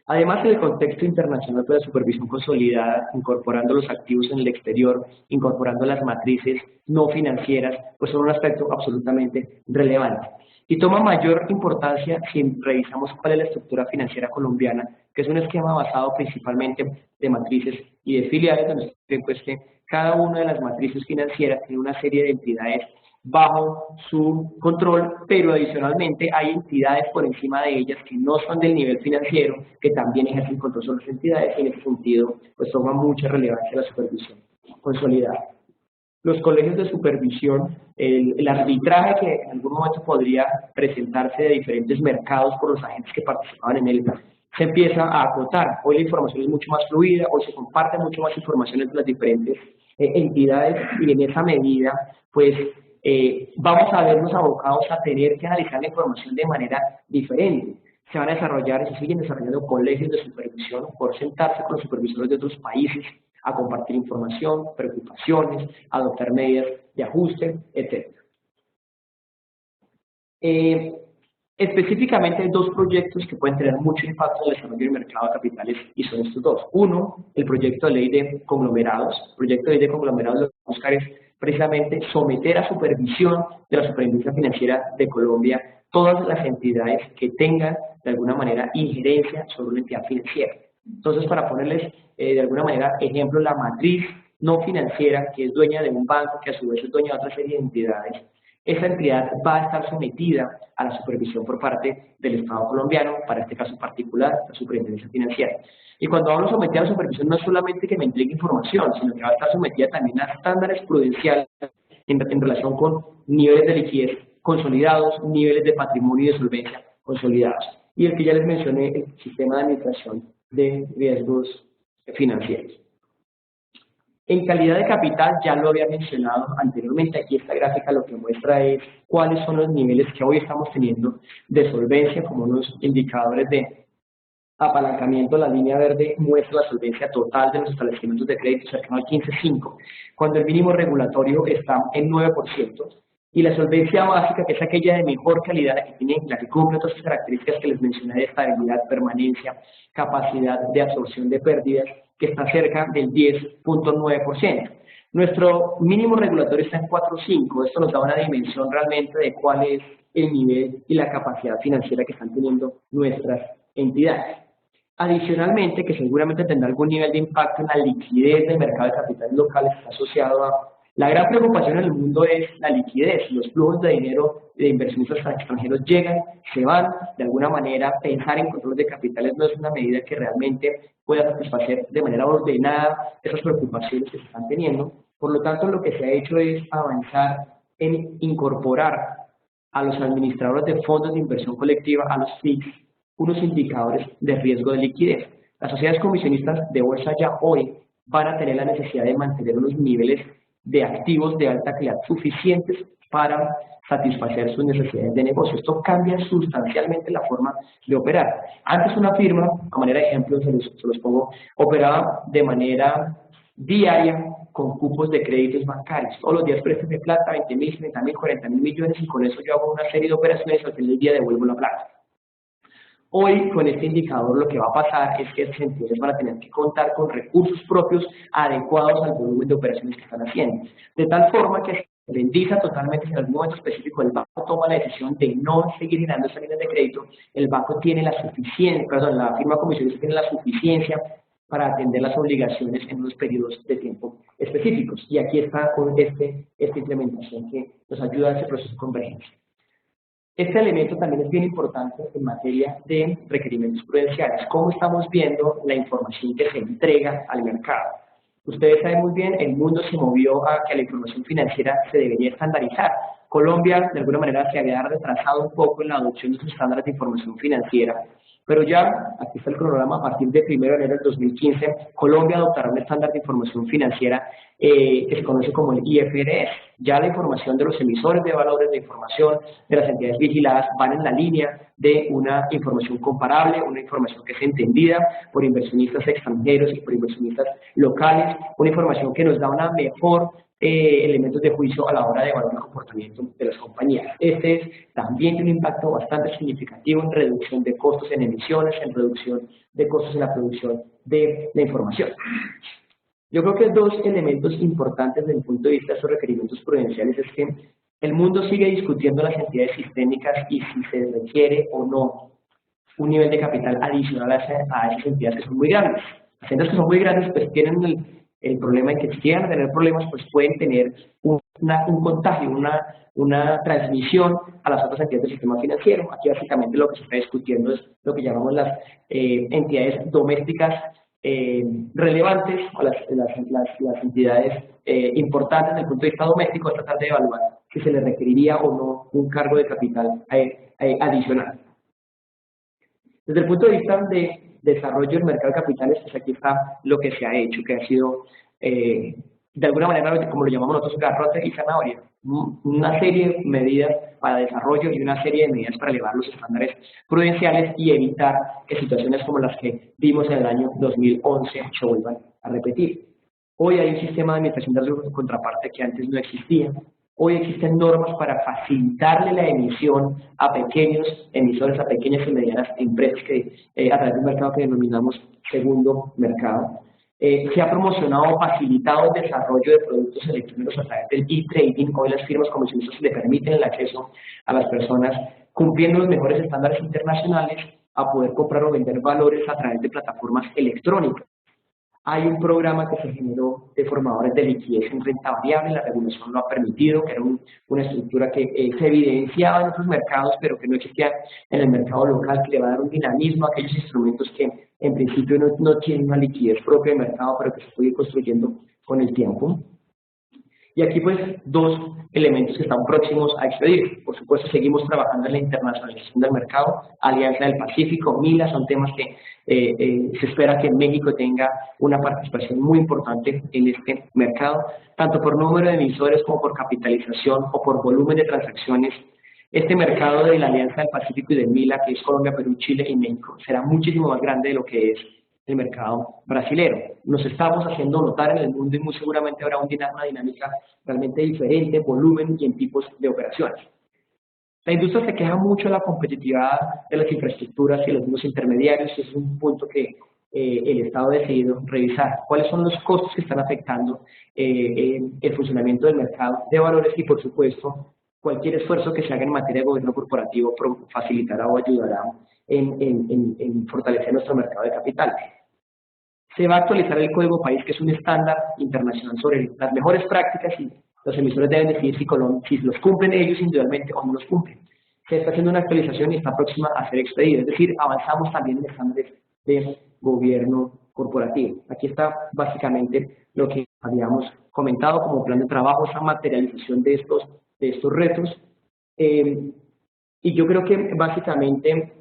Además, en el contexto internacional de la supervisión consolidada, incorporando los activos en el exterior, incorporando las matrices no financieras, pues son un aspecto absolutamente relevante. Y toma mayor importancia si revisamos cuál es la estructura financiera colombiana, que es un esquema basado principalmente de matrices y de filiales, donde pues, que cada una de las matrices financieras tiene una serie de entidades bajo su control, pero adicionalmente hay entidades por encima de ellas que no son del nivel financiero, que también ejercen control sobre las entidades, y en ese sentido pues toma mucha relevancia la supervisión consolidada. Los colegios de supervisión, el arbitraje que en algún momento podría presentarse de diferentes mercados por los agentes que participaban en él, se empieza a acotar. Hoy la información es mucho más fluida, hoy se comparte mucho más información entre las diferentes entidades y en esa medida, pues, vamos a vernos abocados a tener que analizar la información de manera diferente. Se van a desarrollar, se siguen desarrollando colegios de supervisión por sentarse con los supervisores de otros países a compartir información, preocupaciones, adoptar medidas de ajuste, etc. Específicamente hay dos proyectos que pueden tener mucho impacto en el desarrollo del mercado de capitales y son estos dos. Uno, el proyecto de ley de conglomerados. El proyecto de ley de conglomerados lo que busca es precisamente someter a supervisión de la Superintendencia Financiera de Colombia todas las entidades que tengan de alguna manera injerencia sobre una entidad financiera. Entonces, para ponerles de alguna manera ejemplo, la matriz no financiera, que es dueña de un banco, que a su vez es dueña de otra serie de entidades, esa entidad va a estar sometida a la supervisión por parte del Estado colombiano, para este caso particular, la Superintendencia Financiera. Y cuando hablo sometida a la supervisión, no es solamente que me entregue información, sino que va a estar sometida también a estándares prudenciales en relación con niveles de liquidez consolidados, niveles de patrimonio y de solvencia consolidados. Y el que ya les mencioné, el sistema de administración de riesgos financieros. En calidad de capital, ya lo había mencionado anteriormente, aquí esta gráfica lo que muestra es cuáles son los niveles que hoy estamos teniendo de solvencia, como unos indicadores de apalancamiento. La línea verde muestra la solvencia total de los establecimientos de crédito cercano al 15.5, cuando el mínimo regulatorio está en 9%, y la solvencia básica, que es aquella de mejor calidad, la que cumple todas las características que les mencioné de estabilidad, permanencia, capacidad de absorción de pérdidas, que está cerca del 10.9%. Nuestro mínimo regulatorio está en 4.5. Esto nos da una dimensión realmente de cuál es el nivel y la capacidad financiera que están teniendo nuestras entidades. Adicionalmente, que seguramente tendrá algún nivel de impacto en la liquidez del mercado de capitales locales, está asociado a la gran preocupación en el mundo es la liquidez. Los flujos de dinero de inversionistas extranjeros llegan, se van. De alguna manera, pensar en control de capitales no es una medida que realmente pueda satisfacer de manera ordenada esas preocupaciones que se están teniendo. Por lo tanto, lo que se ha hecho es avanzar en incorporar a los administradores de fondos de inversión colectiva, a los FICs, unos indicadores de riesgo de liquidez. Las sociedades comisionistas de bolsa ya hoy van a tener la necesidad de mantener unos niveles de activos de alta calidad suficientes para satisfacer sus necesidades de negocio. Esto cambia sustancialmente la forma de operar. Antes una firma, a manera de ejemplo, se los pongo, operaba de manera diaria con cupos de créditos bancarios. Todos los días prestes de plata, 20.000, 30.000, 40.000 millones, y con eso yo hago una serie de operaciones, al final del día devuelvo la plata. Hoy, con este indicador, lo que va a pasar es que las entidades van a tener que contar con recursos propios adecuados al volumen de operaciones que están haciendo. De tal forma que se bendiga totalmente, si en algún momento específico el banco toma la decisión de no seguir generando esas líneas de crédito, el banco tiene la suficiencia, perdón, la firma comisionista tiene la suficiencia para atender las obligaciones en unos periodos de tiempo específicos. Y aquí está con esta implementación que nos ayuda a ese proceso de convergencia. Este elemento también es bien importante en materia de requerimientos prudenciales. ¿Cómo estamos viendo la información que se entrega al mercado? Ustedes saben muy bien, el mundo se movió a que la información financiera se debería estandarizar. Colombia, de alguna manera, se había retrasado un poco en la adopción de sus estándares de información financiera, pero ya, aquí está el cronograma, a partir de 1 de enero del 2015, Colombia adoptará un estándar de información financiera que se conoce como el IFRS. Ya la información de los emisores de valores, de información de las entidades vigiladas van en la línea de una información comparable, una información que es entendida por inversionistas extranjeros y por inversionistas locales, una información que nos da una mejor elementos de juicio a la hora de evaluar el comportamiento de las compañías. También tiene un impacto bastante significativo en reducción de costos en emisiones, en reducción de costos en la producción de la información. Yo creo que dos elementos importantes desde el punto de vista de esos requerimientos prudenciales es que el mundo sigue discutiendo las entidades sistémicas y si se requiere o no un nivel de capital adicional a esas entidades que son muy grandes. Las entidades que son muy grandes pues tienen el problema de que si llegan a tener problemas, pues pueden tener un contagio, una transmisión a las otras entidades del sistema financiero. Aquí básicamente lo que se está discutiendo es lo que llamamos las entidades domésticas relevantes, o las entidades importantes desde el punto de vista doméstico, tratar de evaluar si se le requeriría o no un cargo de capital adicional. Desde el punto de vista de desarrollo del mercado de capitales, pues aquí está lo que se ha hecho, que ha sido, de alguna manera, como lo llamamos nosotros, garrote y zanahoria. Una serie de medidas para desarrollo y una serie de medidas para elevar los estándares prudenciales y evitar que situaciones como las que vimos en el año 2011 se vuelvan a repetir. Hoy hay un sistema de administración de riesgos de contraparte que antes no existía. Hoy existen normas para facilitarle la emisión a pequeños emisores, a pequeñas y medianas empresas que a través de un mercado que denominamos segundo mercado. Se ha promocionado o facilitado el desarrollo de productos electrónicos a través del e-trading. Hoy las firmas comisionistas le permiten el acceso a las personas cumpliendo los mejores estándares internacionales a poder comprar o vender valores a través de plataformas electrónicas. Hay un programa que se generó de formadores de liquidez en renta variable, la regulación lo ha permitido, que era una estructura que se evidenciaba en otros mercados, pero que no existía en el mercado local, que le va a dar un dinamismo a aquellos instrumentos que en principio no tienen una liquidez propia de mercado, pero que se puede ir construyendo con el tiempo. Y aquí pues dos elementos que están próximos a expedir. Por supuesto seguimos trabajando en la internacionalización del mercado, Alianza del Pacífico, MILA, son temas que se espera que México tenga una participación muy importante en este mercado, tanto por número de emisores como por capitalización o por volumen de transacciones. Este mercado de la Alianza del Pacífico y de MILA, que es Colombia, Perú, Chile y México, será muchísimo más grande de lo que es el mercado brasilero. Nos estamos haciendo notar en el mundo y muy seguramente habrá una dinámica realmente diferente en volumen y en tipos de operaciones. La industria se queja mucho de la competitividad de las infraestructuras y los mismos intermediarios, y es un punto que el Estado ha decidido revisar. ¿Cuáles son los costos que están afectando el funcionamiento del mercado de valores? Y, por supuesto, cualquier esfuerzo que se haga en materia de gobierno corporativo facilitará o ayudará en fortalecer nuestro mercado de capitales. Se va a actualizar el Código País, que es un estándar internacional sobre las mejores prácticas y los emisores deben decidir si los cumplen ellos individualmente o no los cumplen. Se está haciendo una actualización y está próxima a ser expedida, es decir, avanzamos también en estándares de gobierno corporativo. Aquí está básicamente lo que habíamos comentado como plan de trabajo, esa materialización de estos retos. Y yo creo que básicamente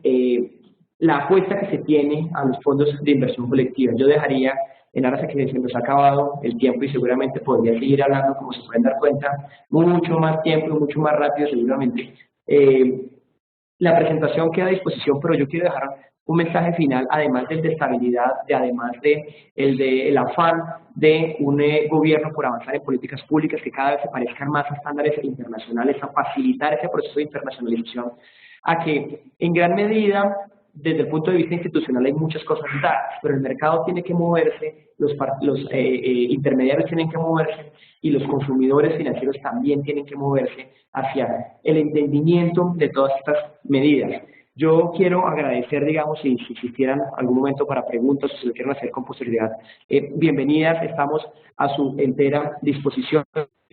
la apuesta que se tiene a los fondos de inversión colectiva. Yo dejaría, en aras de que se nos ha acabado el tiempo y seguramente podría seguir hablando, como se pueden dar cuenta, mucho más tiempo y mucho más rápido seguramente. La presentación queda a disposición, pero yo quiero dejar un mensaje final, además del de estabilidad, además del afán de un gobierno por avanzar en políticas públicas que cada vez se parezcan más a estándares internacionales, a facilitar ese proceso de internacionalización, a que en gran medida desde el punto de vista institucional hay muchas cosas dadas, pero el mercado tiene que moverse, los intermediarios tienen que moverse y los consumidores financieros también tienen que moverse hacia el entendimiento de todas estas medidas. Yo quiero agradecer, digamos, si existieran algún momento para preguntas o si lo quieren hacer con posterioridad, bienvenidas, estamos a su entera disposición.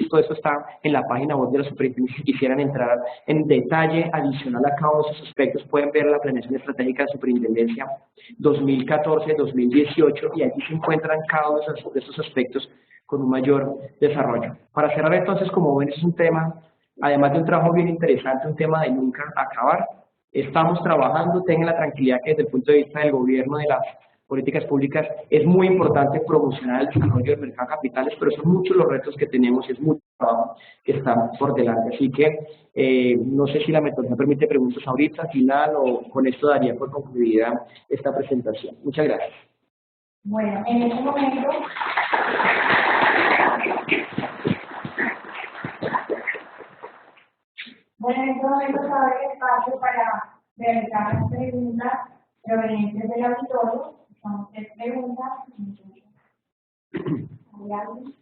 Todo esto está en la página web de la superintendencia. Si quisieran entrar en detalle adicional a cada uno de esos aspectos, pueden ver la planeación estratégica de la superintendencia 2014-2018 y allí se encuentran cada uno de esos aspectos con un mayor desarrollo. Para cerrar entonces, como ven, es un tema, además de un trabajo bien interesante, un tema de nunca acabar. Estamos trabajando, tengan la tranquilidad que desde el punto de vista del gobierno, de las políticas públicas, es muy importante promocionar el desarrollo del mercado de capitales, pero son muchos los retos que tenemos, es mucho trabajo que está por delante. Así que no sé si la metodología permite preguntas ahorita, final, o con esto daría por concluida esta presentación. Muchas gracias. Bueno, en este momento... Bueno, en este momento se abre el espacio para realizar las preguntas provenientes del auditorio. Son 3 preguntas. ¿Hay alguien?